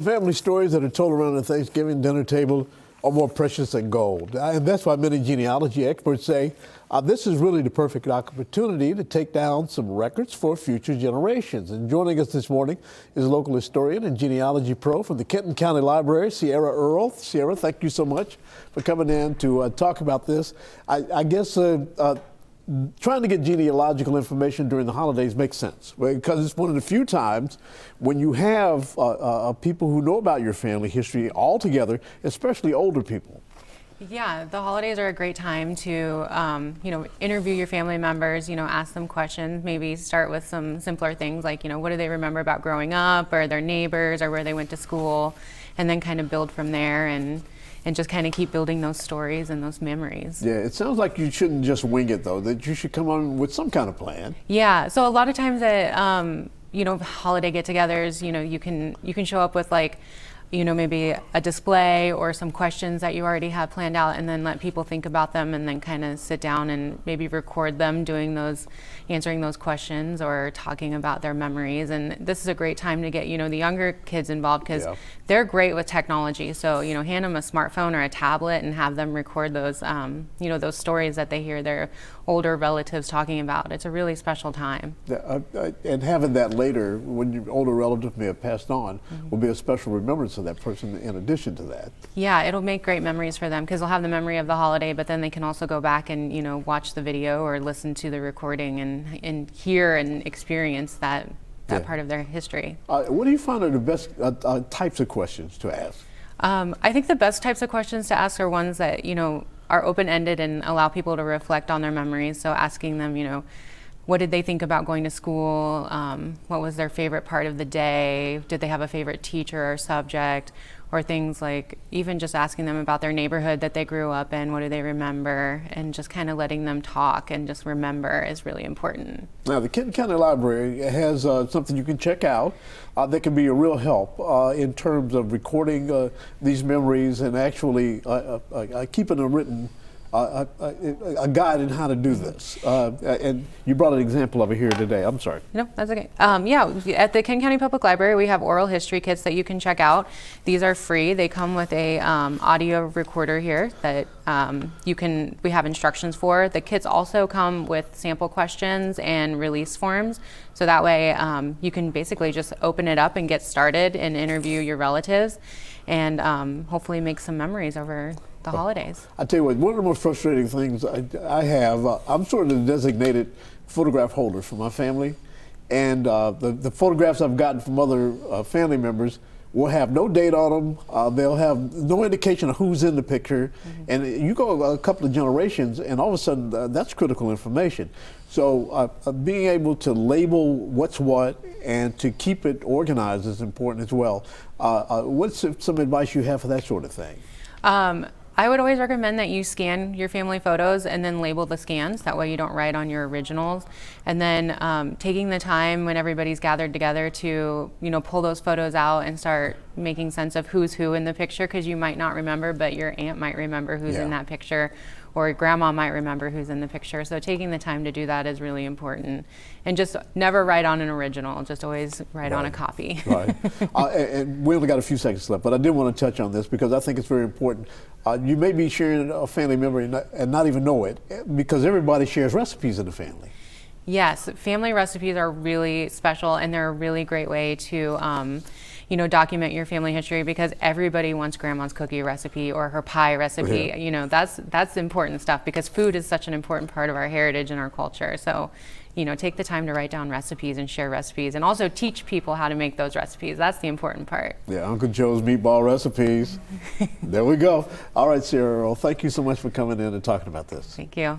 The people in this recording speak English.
Family stories that are told around the Thanksgiving dinner table are more precious than gold. And that's why many genealogy experts say this is really the perfect opportunity to take down some records for future generations. And joining us this morning is local historian and genealogy pro from the Kenton County Library, Sierra Earl. Sierra, thank you so much for coming in to talk about this. I guess trying to get genealogical information during the holidays makes sense because it's one of the few times when you have people who know about your family history all together, especially older people. Yeah, the holidays are a great time to, interview your family members, ask them questions, maybe start with some simpler things like, what do they remember about growing up or their neighbors or where they went to school, and then kind of build from there and just kind of keep building those stories and those memories. Yeah, it sounds like you shouldn't just wing it though, that you should come on with some kind of plan. Yeah, so a lot of times at, holiday get-togethers, you can show up with maybe a display or some questions that you already have planned out, and then let people think about them and then kind of sit down and maybe record them answering those questions or talking about their memories. And this is a great time to get, the younger kids involved because they're great with technology. So, hand them a smartphone or a tablet and have them record those, those stories that they hear their older relatives talking about. It's a really special time. And having that later, when your older relative may have passed on, will be a special remembrance of that person in addition to that. Yeah, it'll make great memories for them because they'll have the memory of the holiday, but then they can also go back and, watch the video or listen to the recording and hear and experience that part of their history. What do you find are the best types of questions to ask? I think the best types of questions to ask are ones that, are open-ended and allow people to reflect on their memories. So asking them, what did they think about going to school? What was their favorite part of the day? Did they have a favorite teacher or subject? Or things like even just asking them about their neighborhood that they grew up in, what do they remember? And just kind of letting them talk and just remember is really important. Now, the Kenton County Library has something you can check out that can be a real help in terms of recording these memories and actually keeping a written a guide in how to do this. And you brought an example of it here today. I'm sorry. No, that's okay. At the Kenton County Public Library, we have oral history kits that you can check out. These are free. They come with a audio recorder here that we have instructions for. The kits also come with sample questions and release forms. So that way you can basically just open it up and get started and interview your relatives and hopefully make some memories over the holidays. I tell you what, one of the most frustrating things I have, I'm sort of the designated photograph holder for my family, and the photographs I've gotten from other family members will have no date on them. They'll have no indication of who's in the picture, and you go a couple of generations, and all of a sudden that's critical information. So being able to label what's what and to keep it organized is important as well. What's some advice you have for that sort of thing? I would always recommend that you scan your family photos and then label the scans. That way you don't write on your originals. And then taking the time when everybody's gathered together to, pull those photos out and start making sense of who's who in the picture, because you might not remember, but your aunt might remember who's in that picture, or grandma might remember who's in the picture. So taking the time to do that is really important. And just never write on an original, just always write on a copy. Right. And we only got a few seconds left, but I did want to touch on this because I think it's very important. You may be sharing a family member and not even know it, because everybody shares recipes in the family. Yes, family recipes are really special, and they're a really great way to document your family history, because everybody wants grandma's cookie recipe or her pie recipe. That's important stuff, because food is such an important part of our heritage and our culture. So, take the time to write down recipes and share recipes, and also teach people how to make those recipes. That's the important part. Yeah, Uncle Joe's meatball recipes. There we go. All right, Sierra Earl, thank you so much for coming in and talking about this. Thank you.